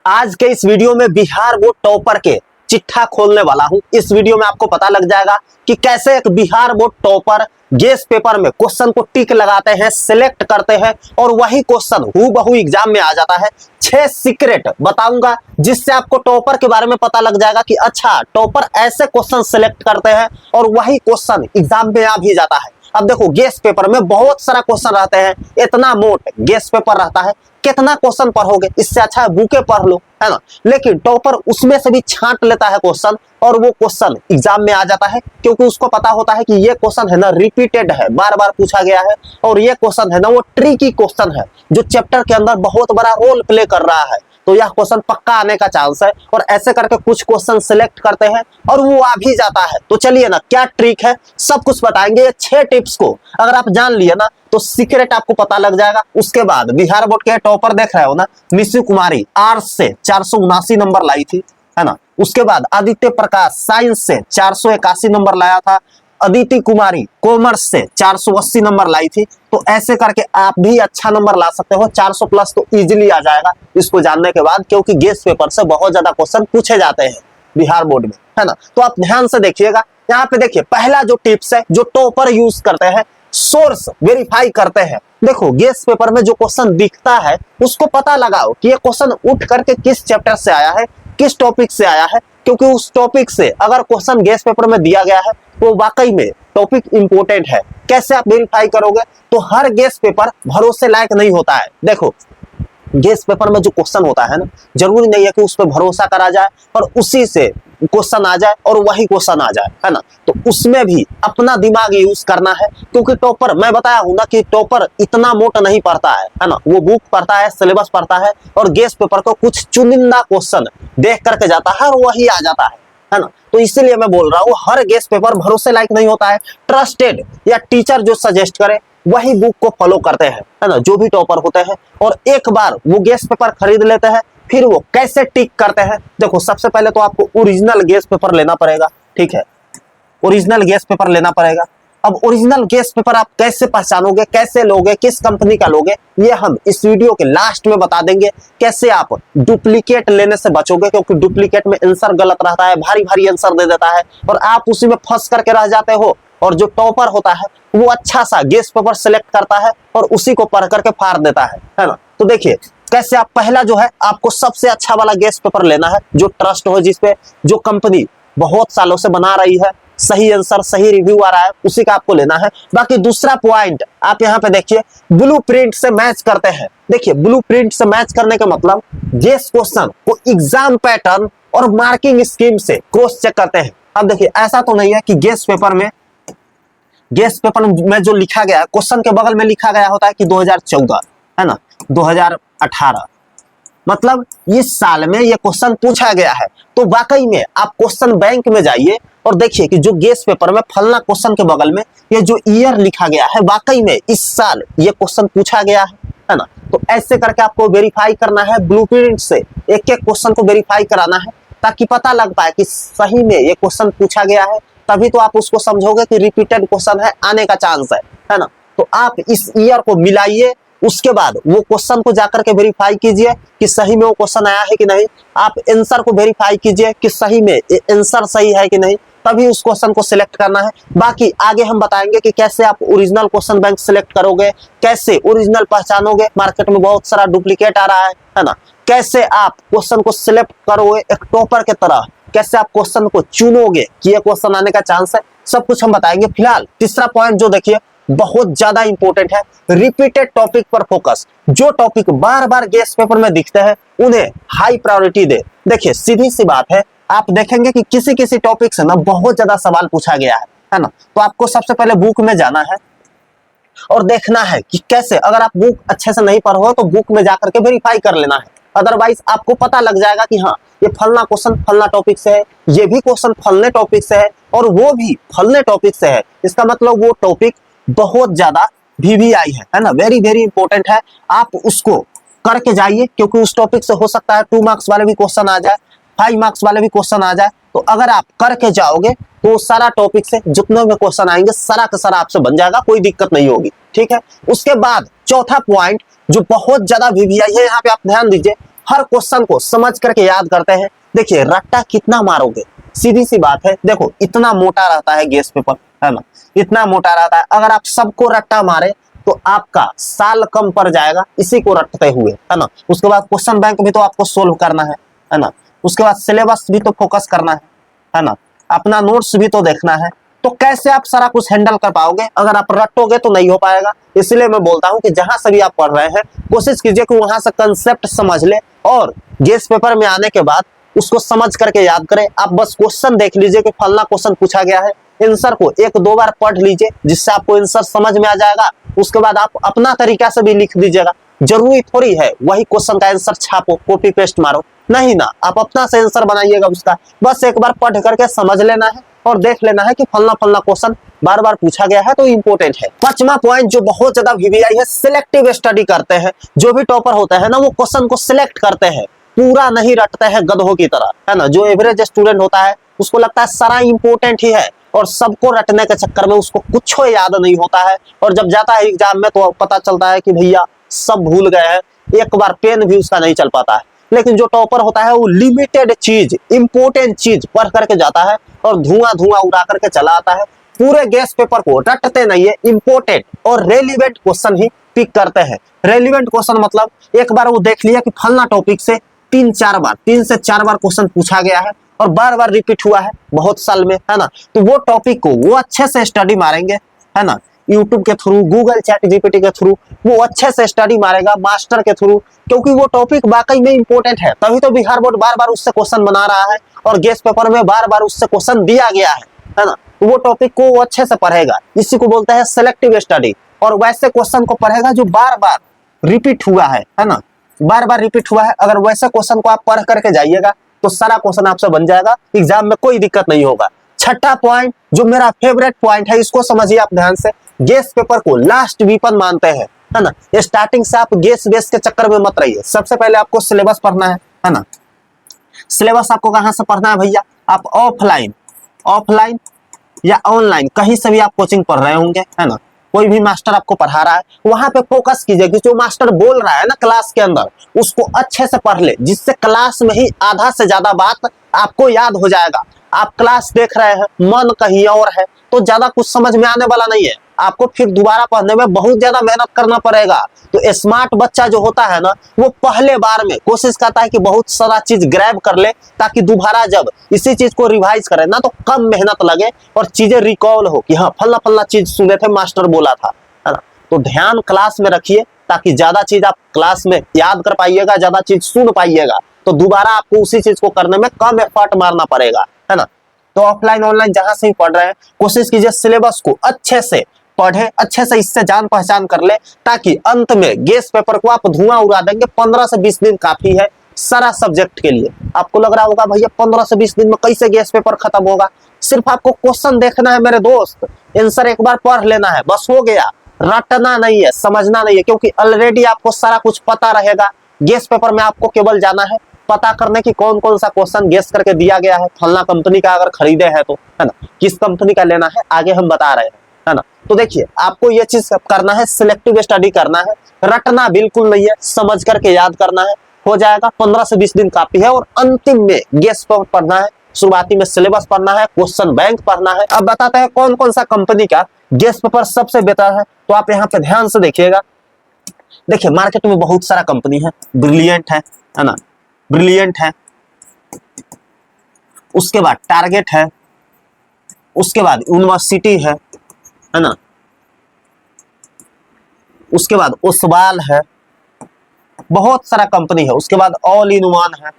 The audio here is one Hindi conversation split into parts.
आज के इस वीडियो में बिहार बोर्ड टॉपर के चिट्ठा खोलने वाला हूं। इस वीडियो में आपको पता लग जाएगा कि कैसे एक Bihar board topper guess paper में क्वेश्चन को टिक लगाते हैं, सिलेक्ट करते हैं और वही क्वेश्चन हूबहू एग्जाम में आ जाता है। 6 सीक्रेट बताऊंगा जिससे आपको टॉपर के बारे में पता लग जाएगा कि अच्छा टॉपर ऐसे क्वेश्चन सिलेक्ट करते हैं और वही क्वेश्चन एग्जाम में आ भी जाता है। अब देखो गेस पेपर में बहुत सारा क्वेश्चन रहते हैं, इतना मोट गेस पेपर रहता है, कितना क्वेश्चन पढ़ोगे, इससे अच्छा है बुके पढ़ लो, है ना। लेकिन टॉपर उसमें से भी छांट लेता है क्वेश्चन और वो क्वेश्चन एग्जाम में आ जाता है क्योंकि उसको पता होता है कि ये क्वेश्चन है ना रिपीटेड है, बार बार पूछा गया है और ये क्वेश्चन है ना वो ट्रिकी क्वेश्चन है जो चैप्टर के अंदर बहुत बड़ा रोल प्ले कर रहा है, तो यह क्वेश्चन पक्का आने का चांस है। और ऐसे करके कुछ क्वेश्चन सिलेक्ट करते हैं और वो आ भी जाता है। तो चलिए ना क्या ट्रिक है सब कुछ बताएंगे। ये 6 टिप्स को अगर आप जान लिए ना तो सीक्रेट आपको पता लग जाएगा। उसके बाद बिहार बोर्ड के टॉपर देख रहे हो ना, निशु कुमारी आर्ट्स से 479 नंबर लाई थी, है ना। उसके बाद आदित्य प्रकाश साइंस से 481 नंबर लाया था। अदिति कुमारी कॉमर्स से 480 नंबर लाई थी। तो ऐसे करके आप भी अच्छा नंबर ला सकते हो, 400 प्लस तो इजीली आ जाएगा इसको जानने के बाद, क्योंकि गेस पेपर से बहुत ज्यादा क्वेश्चन पूछे जाते हैं बिहार बोर्ड में, है ना। तो आप ध्यान से देखिएगा। यहाँ पे देखिए पहला जो टिप्स है जो टॉपर यूज करते हैं, सोर्स वेरीफाई करते हैं। देखो गेस पेपर में जो क्वेश्चन दिखता है उसको पता लगाओ कि ये क्वेश्चन उठ करके किस चैप्टर से आया है, किस टॉपिक से आया है, क्योंकि उस टॉपिक से अगर क्वेश्चन गेस पेपर में दिया गया है तो वाकई में टॉपिक इंपॉर्टेंट है। कैसे आप वेरीफाई करोगे? तो हर गेस पेपर भरोसे लायक नहीं होता है। देखो गेस पेपर में जो क्वेश्चन होता है ना, जरूरी नहीं है कि उस पर भरोसा करा जाए और उसी से क्वेश्चन आ जाए और वही क्वेश्चन आ जाए, है ना। तो उसमें भी अपना दिमाग यूज करना है, क्योंकि टॉपर मैं बताया हूं ना कि टॉपर इतना मोटा नहीं पढ़ता है ना। वो बुक पढ़ता है, सिलेबस पढ़ता है और गेस पेपर को कुछ चुनिंदा क्वेश्चन देख करके जाता है और वही आ जाता है ना। तो इसीलिए मैं बोल रहा हूँ हर गेस पेपर भरोसे लायक नहीं होता है। ट्रस्टेड या टीचर जो सजेस्ट करे वही बुक को फॉलो करते हैं, है ना, जो भी टॉपर होते हैं। और एक बार वो गेस पेपर खरीद लेते हैं फिर वो कैसे टिक करते हैं। देखो सबसे पहले तो आपको ओरिजिनल गेस पेपर लेना पड़ेगा, ठीक है, ओरिजिनल गेस पेपर लेना पड़ेगा। अब ओरिजिनल गेस पेपर आप कैसे पहचानोगे, कैसे लोगे, किस कंपनी का लोगे, ये हम इस वीडियो के लास्ट में बता देंगे। कैसे आप डुप्लीकेट लेने से बचोगे, क्योंकि डुप्लीकेट में आंसर गलत रहता है, भारी भारी आंसर दे देता है और आप उसी में फंस करके रह जाते हो। और जो टॉपर होता है वो अच्छा सा गेस पेपर सिलेक्ट करता है और उसी को पढ़ करके फाड़ देता है ना। तो देखिए कैसे आप पहला जो है आपको सबसे अच्छा वाला गेस पेपर लेना है जो ट्रस्ट हो, जिसपे जो कंपनी बहुत सालों से बना रही है, सही आंसर सही रिव्यू आ रहा है, उसी का आपको लेना है। बाकी दूसरा पॉइंट आप यहाँ पे देखिए ब्लूप्रिंट से मैच करते हैं। देखिए ब्लूप्रिंट से मैच करने का मतलब गेस क्वेश्चन को एग्जाम पैटर्न और मार्किंग स्कीम से क्रॉस चेक करते हैं। अब देखिए ऐसा तो नहीं है कि गेस पेपर में जो लिखा गया है क्वेश्चन के बगल में लिखा गया होता है कि 2014, है ना, 2018, मतलब इस साल में ये क्वेश्चन पूछा गया है। तो वाकई में आप क्वेश्चन बैंक में जाइए और देखिए कि जो गेस पेपर में फलना क्वेश्चन के बगल में ये जो ईयर लिखा गया है वाकई में इस साल ये क्वेश्चन पूछा गया है ना। तो ऐसे करके आपको वेरीफाई करना है, ब्लूप्रिंट से एक एक क्वेश्चन को वेरीफाई कराना है ताकि पता लग पाए कि सही में ये क्वेश्चन पूछा गया है। तभी तो आप उसको समझोगे कि रिपीटेड क्वेश्चन है, आने का चांस है ना। तो आप इस ईयर को मिलाइए, उसके बाद वो क्वेश्चन को जाकर के वेरीफाई कीजिए कि सही में वो क्वेश्चन आया है कि नहीं। आप आंसर को वेरीफाई कीजिए कि सही में आंसर सही है कि नहीं, तभी उस क्वेश्चन को सिलेक्ट करना है। बाकी आगे हम बताएंगे कि कैसे आप ओरिजिनल क्वेश्चन बैंक सिलेक्ट करोगे, कैसे ओरिजिनल पहचानोगे, मार्केट में बहुत सारा डुप्लीकेट आ रहा है ना। कैसे आप क्वेश्चन को सिलेक्ट करोगे एक टॉपर के तरह, कैसे आप क्वेश्चन को चुनोगे कि ये क्वेश्चन आने का चांस है, सब कुछ हम बताएंगे। फिलहाल तीसरा पॉइंट जो देखिए बहुत ज्यादा इंपॉर्टेंट है, रिपीटेड टॉपिक पर फोकस। जो टॉपिक बार बार गेस पेपर में दिखते हैं उन्हें हाई प्रायोरिटी दे। देखिए सीधी सी बात है, आप देखेंगे कि किसी किसी टॉपिक से ना बहुत ज्यादा सवाल पूछा गया है ना। तो आपको सबसे पहले बुक में जाना है और देखना है कि कैसे, अगर आप बुक अच्छे से नहीं पढ़ो तो बुक में जाकर के वेरीफाई कर लेना है। अदरवाइज आपको पता लग जाएगा कि हाँ ये फलना क्वेश्चन फलना टॉपिक से है, ये भी क्वेश्चन फलने टॉपिक से है और वो भी फलने टॉपिक से है। इसका मतलब वो टॉपिक बहुत ज्यादा वीवीआई है ना, वेरी वेरी इंपॉर्टेंट है। आप उसको करके जाइए क्योंकि उस टॉपिक से हो सकता है 2 मार्क्स वाले भी क्वेश्चन आ जाए, 5 मार्क्स वाले भी क्वेश्चन आ जाए। तो अगर आप करके जाओगे तो सारा टॉपिक से जितने में क्वेश्चन आएंगे सारा का सारा आपसे बन जाएगा, कोई दिक्कत नहीं होगी, ठीक है। उसके बाद चौथा पॉइंट जो बहुत ज्यादा वीवीआई है, यहाँ पे आप ध्यान दीजिए, हर क्वेश्चन को समझ करके याद करते हैं। देखिए रट्टा कितना मारोगे, सीधी सी बात है। देखो इतना मोटा रहता है गेस पेपर, है ना, इतना मोटा रहता है। अगर आप सबको रट्टा मारे तो आपका साल कम पड़ जाएगा इसी को रटते हुए, है ना। उसके बाद क्वेश्चन बैंक भी तो आपको सोल्व करना है ना। उसके बाद सिलेबस भी तो फोकस करना है ना। अपना नोट्स भी तो देखना है। तो कैसे आप सारा कुछ हैंडल कर पाओगे? अगर आप रटोगे तो नहीं हो पाएगा। इसलिए मैं बोलता हूं कि जहां से भी आप पढ़ रहे हैं कोशिश कीजिए कि वहां से कंसेप्ट समझ ले और गेस पेपर में आने के बाद उसको समझ करके याद करें। आप बस क्वेश्चन देख लीजिए कि फलना क्वेश्चन पूछा गया है, आंसर को एक दो बार पढ़ लीजिए जिससे आपको आंसर समझ में आ जाएगा। उसके बाद आप अपना तरीका से भी लिख दीजिएगा। जरूरी थोड़ी है वही क्वेश्चन का आंसर छापो, कॉपी पेस्ट मारो, नहीं ना, आप अपना से आंसर बनाइएगा उसका। बस एक बार पढ़ करके समझ लेना है और देख लेना है कि फलना फलना क्वेश्चन बार बार पूछा गया है तो इंपॉर्टेंट है। पांचवा पॉइंट जो बहुत ज्यादा वीवीआई है, सिलेक्टिव स्टडी करते हैं। जो भी टॉपर होता है ना वो क्वेश्चन को सिलेक्ट करते हैं, पूरा नहीं रटते हैं गधों की तरह, है ना। जो एवरेज स्टूडेंट होता है उसको लगता है सारा इंपॉर्टेंट ही है और सबको रटने के चक्कर में उसको कुछ याद नहीं होता है और जब जाता है एग्जाम में तो पता चलता है कि भैया सब भूल गए हैं, एक बार पेन भी उसका नहीं चल पाता है। लेकिन जो टॉपर होता है वो लिमिटेड चीज, इंपॉर्टेंट चीज पढ़ करके जाता है और धुआं धुआं उड़ा करके चला आता है। पूरे गेस पेपर को रटते नहीं है, इंपॉर्टेंट और रेलिवेंट क्वेश्चन ही पिक करते हैं। रेलिवेंट क्वेश्चन मतलब एक बार वो देख लिया कि फलना टॉपिक से 3 से 4 बार क्वेश्चन पूछा गया है और बार बार रिपीट हुआ है बहुत साल में, है ना। तो वो टॉपिक को वो अच्छे से स्टडी मारेंगे, है ना। यूट्यूब के थ्रू, गूगल चैट जीपीटी के थ्रू वो अच्छे से स्टडी मारेगा, मास्टर के थ्रू, क्योंकि वो टॉपिक वाकई में इंपॉर्टेंट है। तभी तो बिहार बोर्ड बार बार उससे क्वेश्चन बना रहा है और गेस पेपर में बार बार उससे क्वेश्चन दिया गया है ना। तो वो टॉपिक को वो अच्छे से पढ़ेगा, इसी को बोलते हैं सिलेक्टिव स्टडी। और वैसे क्वेश्चन को पढ़ेगा जो बार बार रिपीट हुआ है ना, बार बार रिपीट हुआ है। अगर वैसे क्वेश्चन को आप पढ़ करके जाइएगा तो सारा क्वेश्चन आपसे बन जाएगा, एग्जाम में कोई दिक्कत नहीं होगा। छठा पॉइंट जो मेरा फेवरेट पॉइंट है, इसको समझिए आप ध्यान से। गेस पेपर को लास्ट वीपन मानते हैं, है ना। स्टार्टिंग से आप गेस बेस के चक्कर में मत रहिए। सबसे पहले आपको सिलेबस पढ़ना है ना। सिलेबस आपको कहां से पढ़ना है भैया? आप ऑफलाइन या ऑनलाइन कहीं से भी आप कोचिंग पढ़ रहे होंगे, है ना। कोई भी मास्टर आपको पढ़ा रहा है वहां पे फोकस कीजिए कि जो मास्टर बोल रहा है ना क्लास के अंदर उसको अच्छे से पढ़ ले, जिससे क्लास में ही आधा से ज्यादा बात आपको याद हो जाएगा। आप क्लास देख रहे हैं, मन कहीं और है तो ज्यादा कुछ समझ में आने वाला नहीं है। आपको फिर दोबारा पढ़ने में बहुत ज्यादा मेहनत करना पड़ेगा। तो स्मार्ट बच्चा जो होता है ना वो पहले बार में कोशिश करता है कि बहुत सारा चीज ग्रैब कर ले, ताकि दोबारा जब इसी चीज को रिवाइज करे ना तो कम मेहनत लगे और चीजें रिकॉल हो कि हाँ फल्ला फल्ला चीज सुने थे, मास्टर बोला था, है ना। तो ध्यान क्लास में रखिए ताकि ज्यादा चीज आप क्लास में याद कर पाइएगा, ज्यादा चीज सुन पाइएगा। तो दोबारा आपको उसी चीज को करने में कम एफर्ट मारना पड़ेगा, है ना। तो ऑफलाइन ऑनलाइन जहां से ही पढ़ रहे हैं कोशिश कीजिए सिलेबस को अच्छे से पढ़े, अच्छे से इससे जान पहचान कर ले, ताकि अंत में गेस पेपर को आप धुआं उड़ा देंगे। 15 से 20 दिन काफी है सारा सब्जेक्ट के लिए। आपको लग रहा होगा भैया 15 से 20 दिन में कैसे गेस पेपर खत्म होगा? सिर्फ आपको क्वेश्चन देखना है मेरे दोस्त, आंसर एक बार पढ़ लेना है, बस हो गया। रटना नहीं है, समझना नहीं है, क्योंकि ऑलरेडी आपको सारा कुछ पता रहेगा। गेस पेपर में आपको केवल जाना है पता करने की कौन कौन सा क्वेश्चन गेस करके दिया गया है। फलना कंपनी का अगर खरीदे है तो, है ना, किस कंपनी का लेना है आगे हम बता रहे हैं, है ना। तो देखिए आपको ये चीज करना है, सिलेक्टिव स्टडी करना है, रटना बिल्कुल नहीं है, समझ करके याद करना है। हो जाएगा, 15 से 20 दिन काफी है। और अंतिम में गेस पेपर पढ़ना है, शुरुआती में सिलेबस पढ़ना है, क्वेश्चन बैंक पढ़ना है। अब बताते हैं कौन कौन सा कंपनी का गेस पेपर सबसे बेहतर है। तो आप यहाँ पे ध्यान से देखिएगा। देखिए मार्केट में बहुत सारा कंपनी है, ब्रिलियंट है ना, ब्रिलियंट है, उसके बाद टारगेट है, उसके बाद यूनिवर्सिटी है ना, उसके बाद ओसवाल है, बहुत सारा कंपनी है, उसके बाद ऑल इन वन है।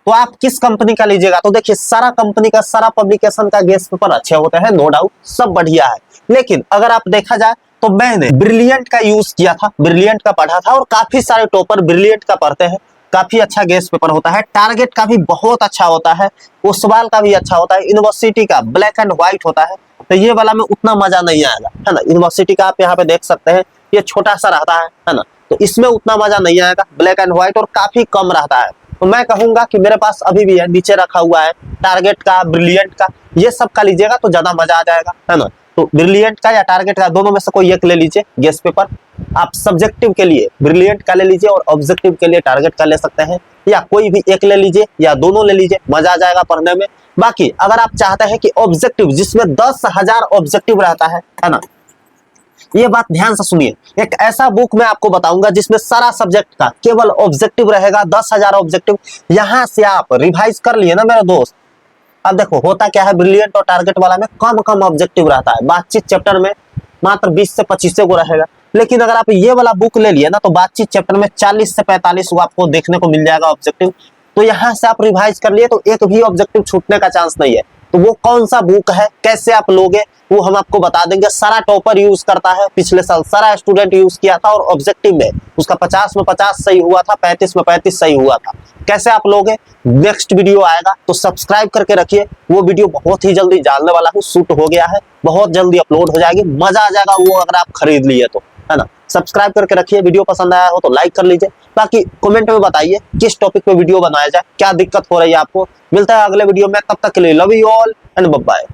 तो आप किस कंपनी का लीजिएगा? तो देखिए सारा कंपनी का, सारा पब्लिकेशन का गेस पेपर अच्छे होते हैं, नो डाउट, सब बढ़िया है। लेकिन अगर आप देखा जाए तो मैंने ब्रिलियंट का यूज किया था, ब्रिलियंट का पढ़ा था और काफी सारे टॉपर ब्रिलियंट का पढ़ते हैं। काफी अच्छा गेस पेपर होता है, टारगेट का भी बहुत अच्छा होता है, ओसवाल का भी अच्छा होता है, यूनिवर्सिटी का ब्लैक एंड व्हाइट होता है। तो ये वाला में उतना मजा नहीं आएगा, है ना। यूनिवर्सिटी का आप यहाँ पे देख सकते हैं, ये छोटा सा रहता है ना, तो इसमें उतना मजा नहीं आएगा, ब्लैक एंड व्हाइट और काफी कम रहता है। तो मैं कहूंगा कि मेरे पास अभी भी है, नीचे रखा हुआ है टारगेट का, ब्रिलियंट का, ये सब का लीजिएगा तो ज्यादा मजा आ जाएगा, है ना। तो ब्रिलियंट का या टारगेट का, दोनों में से कोई एक ले लीजिए गेस पेपर। आप सब्जेक्टिव के लिए ब्रिलियंट का ले लीजिए और ऑब्जेक्टिव के लिए टारगेट का ले सकते हैं, या कोई भी एक ले लीजिए या दोनों ले लीजिए, मजा आ जाएगा पढ़ने में। बाकी अगर आप चाहते हैं कि ऑब्जेक्टिव जिसमें 10,000 ऑब्जेक्टिव रहता है ना, ये बात ध्यान से सुनिए, एक ऐसा बुक मैं आपको बताऊंगा जिसमें सारा सब्जेक्ट का केवल ऑब्जेक्टिव रहेगा, 10,000 ऑब्जेक्टिव। यहां से आप रिवाइज कर लिए ना मेरे दोस्त। अब देखो होता क्या है, ब्रिलियंट और टारगेट वाला में कम कम ऑब्जेक्टिव रहता है, बातचीत चैप्टर में मात्र 20 से 25 को रहेगा। लेकिन अगर आप ये वाला बुक ले लिए ना, तो बातचीत चैप्टर में 40 से 45 को आपको देखने को मिल जाएगा ऑब्जेक्टिव। तो यहाँ से आप रिवाइज कर लिए तो एक भी ऑब्जेक्टिव छूटने का चांस नहीं है। तो वो कौन सा बुक है, कैसे आप लोगे, वो हम आपको बता देंगे। सारा टॉपर यूज करता है, पिछले साल सारा स्टूडेंट यूज किया था, और ऑब्जेक्टिव में उसका 50 में 50 सही हुआ था, 35 में 35 सही हुआ था। कैसे आप लोगे, नेक्स्ट वीडियो आएगा तो सब्सक्राइब करके रखिए। वो वीडियो बहुत ही जल्दी डालने वाला हूँ, शूट हो गया है, बहुत जल्दी अपलोड हो जाएगी, मजा आ जाएगा वो अगर आप खरीद लिए तो, है ना। सब्सक्राइब करके रखिए, वीडियो पसंद आया हो तो लाइक कर लीजिए। बाकी कमेंट में बताइए किस टॉपिक पे वीडियो बनाया जाए, क्या दिक्कत हो रही है आपको। मिलता है अगले वीडियो में, तब तक के लिए love you all and bye bye.